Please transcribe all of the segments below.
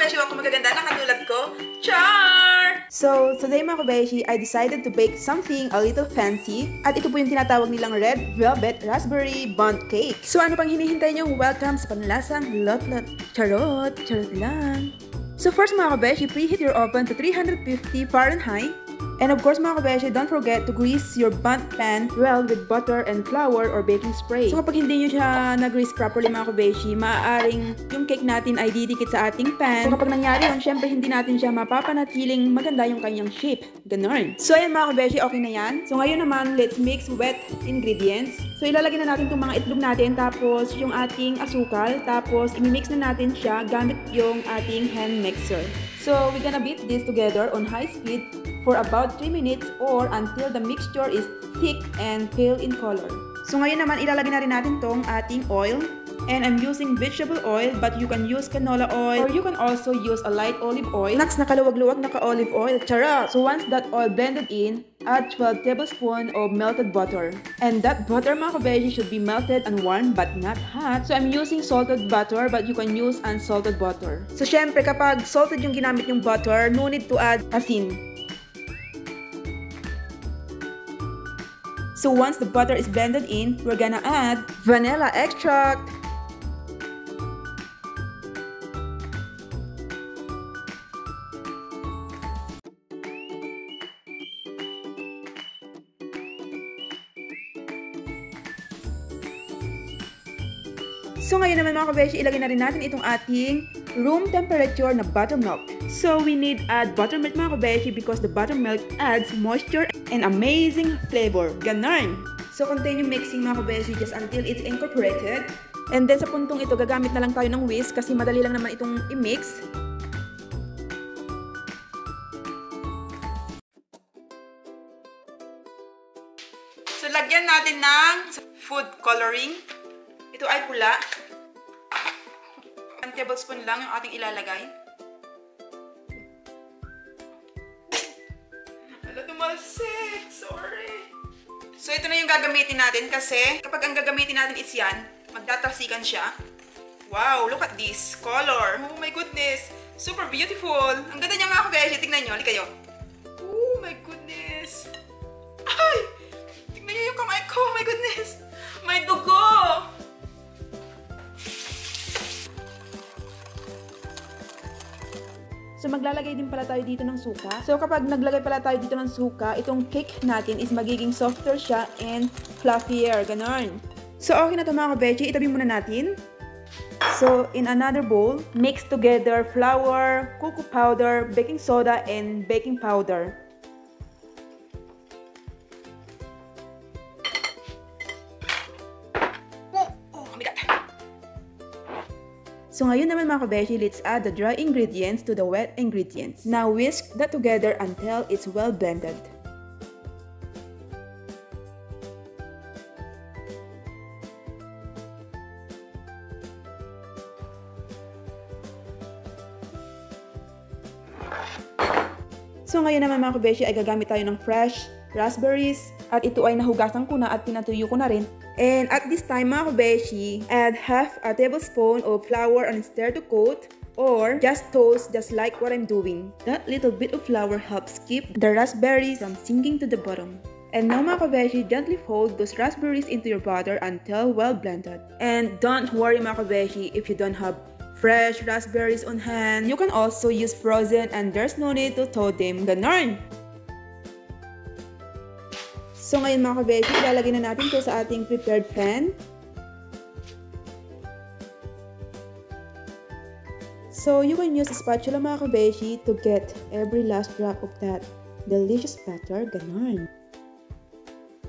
kabeshi, ako magaganda na katulad ko. Char! So, today mga kabeshi, I decided to bake something a little fancy. At ito po yung tinatawag nilang red velvet raspberry bundt cake. So, ano pang hinihintay nyo? Welcome sa panlasang lot-lot. Charot! Charot lang. So, first mga kabeshi, preheat your oven to 350 Fahrenheit. And of course mga kabeshi, don't forget to grease your bundt pan well with butter and flour or baking spray. So kapag hindi nyo siya na-grease properly mga kabeshi, maaaring yung cake natin ay didikit sa ating pan. So kapag nangyari yun, syempre hindi natin siya mapapanatiling maganda yung kanyang shape. Ganon. So ayan mga kabeshi, okay na yan. So ngayon naman, let's mix wet ingredients. So ilalagay na natin itong mga itlog natin, tapos yung ating asukal, tapos imimix na natin siya gamit yung ating hand mixer. So we're gonna beat this together on high speed for about 3 minutes or until the mixture is thick and pale in color. So ngayon naman, ilalagay na rin natin tong ating oil. And I'm using vegetable oil, but you can use canola oil or you can also use a light olive oil. Next, nakaluwag-luwag na ka-olive oil. Charot! So once that oil blended in, add 12 tablespoons of melted butter. And that butter mga kabeshi should be melted and warm but not hot. So I'm using salted butter, but you can use unsalted butter. So syempre, kapag salted yung ginamit yung butter, no need to add asin. So once the butter is blended in, we're gonna add vanilla extract, so ngayon naman mga kabeshi, ilagay na rin natin itong ating room temperature na buttermilk. So we need add buttermilk mga kabeshi because the buttermilk adds moisture and amazing flavor. Ganon! So continue mixing mga kabeshi just until it's incorporated. And then sa puntong ito, gagamit na lang tayo ng whisk kasi madali lang naman itong i-mix. So lagyan natin ng food coloring. Ito ay pula. 1 tablespoon lang yung ating ilalagay. Wala, tumalsik. Sorry. So, ito na yung gagamitin natin kasi kapag ang gagamitin natin is yan, magtatalsikan siya. Wow, look at this color. Oh my goodness. Super beautiful. Ang ganda niya mga kabeshi. Tingnan nyo. Halika kayo. Oh my goodness. Ay! Tingnan nyo yung kamay ko. Oh my goodness. May dugo. So maglalagay din pala tayo dito ng suka. So kapag naglagay pala tayo dito ng suka, itong cake natin is magiging softer siya and fluffier. Ganon. So okay na ito mga kabeshi. Itabi muna natin. So in another bowl, mix together flour, cocoa powder, baking soda, and baking powder. So ngayon naman mga kabeshi, let's add the dry ingredients to the wet ingredients. Now whisk that together until it's well blended. So ngayon naman mga kabeshi ay gagamit tayo ng fresh raspberries at ito ay nahugasan ko na at pinatuyo ko na rin. And at this time mga kabeshi, add half a tablespoon of flour and stir to coat or just toast just like what I'm doing. That little bit of flour helps keep the raspberries from sinking to the bottom. And now mga kabeshi, gently fold those raspberries into your butter until well blended. And don't worry mga kabeshi if you don't have fresh raspberries on hand. You can also use frozen and there's no need to thaw them. Ganon! So ngayon mga kabeshi, ilalagay na natin ito sa ating prepared pan. So you can use a spatula mga kabeshi to get every last drop of that delicious batter. Ganon.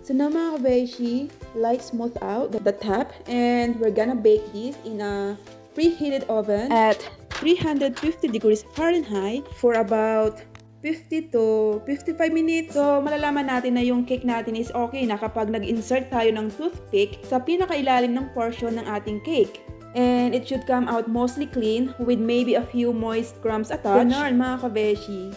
So now mga kabeshi, light smooth out the top and we're gonna bake this in a preheated oven at 350 degrees Fahrenheit for about 50 to 55 minutes. So, malalaman natin na yung cake natin is okay na kapag nag-insert tayo ng toothpick sa pinakailalim ng portion ng ating cake. And it should come out mostly clean with maybe a few moist crumbs attached. Ganon mga kabeshi.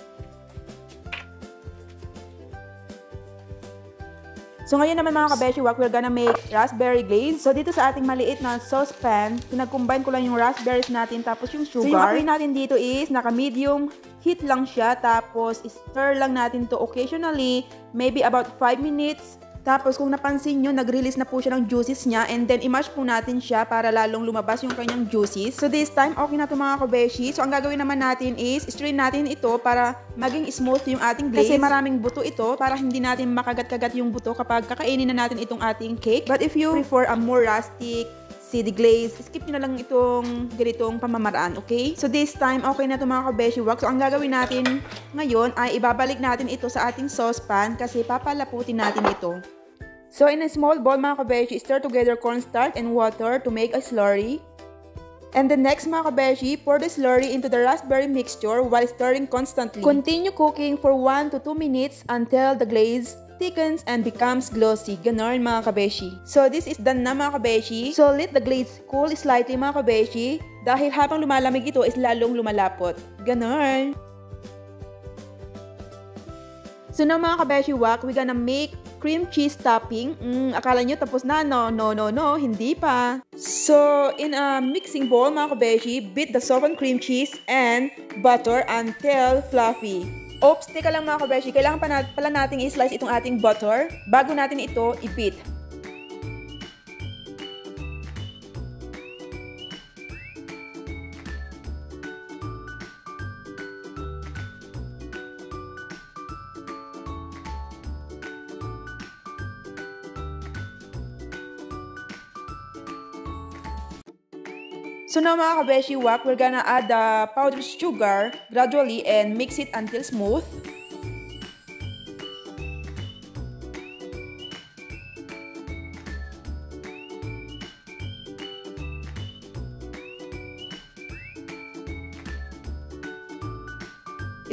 So ngayon naman mga kabeshiwak, we're gonna make raspberry glaze. So dito sa ating maliit na saucepan, pinag-combine ko lang yung raspberries natin tapos yung sugar. So yung apoy natin dito is naka-medium heat lang siya. Tapos stir lang natin to occasionally, maybe about 5 minutes. Tapos kung napansin nyo, nag-release na po siya ng juices niya. And then i-mash po natin siya para lalong lumabas yung kanyang juices. So this time, okay na to mga kabeshi. So ang gagawin naman natin is, strain natin ito para maging smooth yung ating glaze. Kasi maraming buto ito para hindi natin makagat-kagat yung buto kapag kakainin na natin itong ating cake. But if you prefer a more rustic, seedy glaze, skip nyo na lang itong ganitong pamamaraan, okay? So this time, okay na ito mga kabeshiwak. So ang gagawin natin ngayon ay ibabalik natin ito sa ating saucepan kasi papalaputin natin ito. So in a small bowl mga kabeshi, stir together cornstarch and water to make a slurry. And the next mga kabeshi, pour the slurry into the raspberry mixture while stirring constantly. Continue cooking for 1 to 2 minutes until the glaze thickens and becomes glossy. Ganon mga kabeshi. So this is done na mga kabeshi. So let the glaze cool slightly mga kabeshi. Dahil habang lumalamig ito is lalong lumalapot. Ganon. So now mga kabeshi wak, we're gonna make cream cheese topping. Akala nyo tapos na? No, hindi pa. So in a mixing bowl mga kabeshi, beat the softened cream cheese and butter until fluffy. Oops, teka lang mga kabeshi, kailangan pala natin i-slice itong ating butter bago natin ito i-beat. So now mga kabeshi wak, we're gonna add the powdered sugar gradually and mix it until smooth.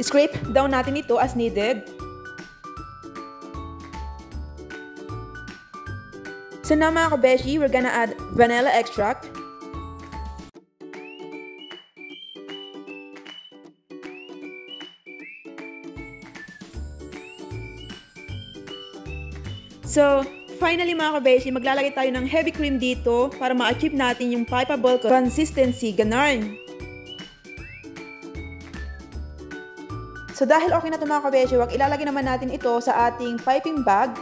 Scrape down natin ito as needed. So now mga kabeshi, we're gonna add vanilla extract. So, finally mga kabeshi, maglalagay tayo ng heavy cream dito para ma-achieve natin yung pipable consistency. Ganon. So, dahil okay na ito mga kabeshi, ilalagay naman natin ito sa ating piping bag.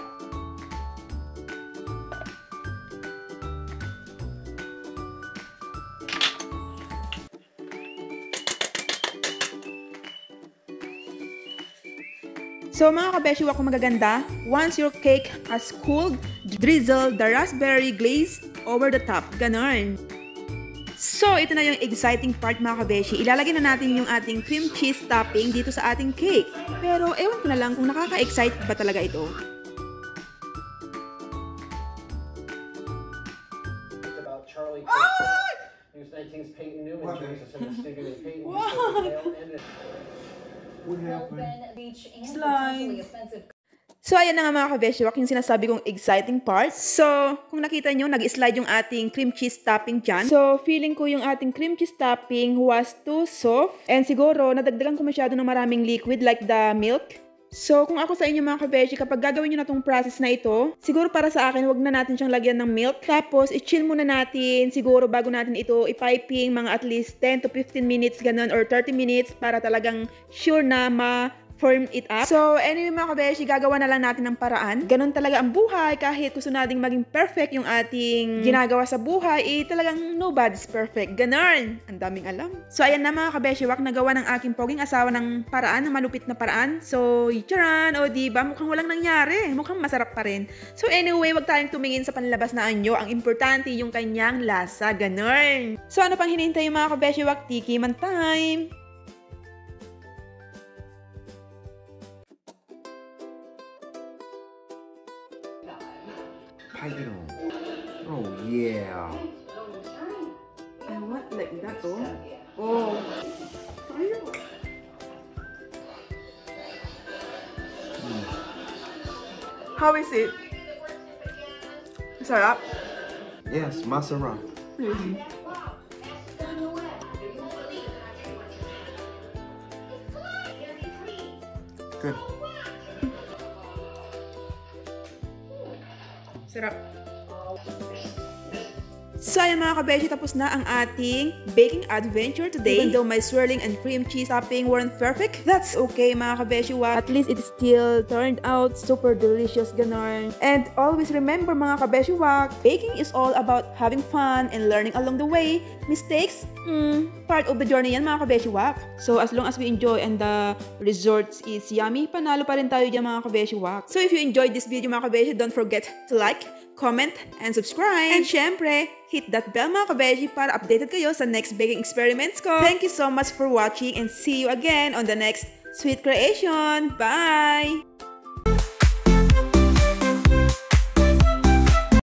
So mga kabeshiwak kung magaganda, once your cake has cooled, drizzle the raspberry glaze over the top. Ganon. So ito na yung exciting part mga kabeshi. Ilalagay na natin yung ating cream cheese topping dito sa ating cake. Pero ewan ko na lang kung nakaka-excite ba talaga ito. Slides. So, ayan na nga mga kabeshiwak, yung sinasabi kong exciting part. So, kung nakita nyo, nag-slide yung ating cream cheese topping dyan. So, feeling ko yung ating cream cheese topping was too soft. And siguro, nadagdagan ko masyado ng maraming liquid like the milk. So, kung ako sa inyo mga kabeshi, kapag gagawin nyo na itong process na ito, siguro para sa akin, wag na natin siyang lagyan ng milk. Tapos, i-chill muna natin, siguro bago natin ito ipiping mga at least 10 to 15 minutes, ganun, or 30 minutes para talagang sure na ma-firm it up. So, anyway mga kabeshi, gagawa na lang natin ng paraan. Ganun talaga ang buhay, kahit gusto nating maging perfect yung ating ginagawa sa buhay, talagang nobody's perfect. Ganun! Ang daming alam. So, ayan na mga kabeshi, nagawa ng aking poging asawa ng paraan, ng malupit na paraan. So, charan! O diba, mukhang walang nangyari. Mukhang masarap pa rin. So, anyway, wag tayong tumingin sa panlabas na anyo. Ang importante yung kanyang lasa. Ganun! So, ano pang hinihintay yung mga kabeshi, tiki man time! Oh yeah. I want like that oh. Oh. How is it? Sarap? Yes, masarap. Good. Sarap. So ayan mga kabeshi, tapos na ang ating baking adventure today. Even though my swirling and cream cheese topping weren't perfect, that's okay mga kabeshi. At least it still turned out super delicious, ganon. And always remember mga kabeshi, baking is all about having fun and learning along the way. Mistakes, part of the journey yan mga kabeshi. So as long as we enjoy and the result is yummy, panalo pa rin tayo dyan mga kabeshi. So if you enjoyed this video mga kabeshi, don't forget to like, comment, and subscribe. And syempre, hit that bell mga kabeshi para updated kayo sa next baking experiments ko. Thank you so much for watching and see you again on the next sweet creation. Bye!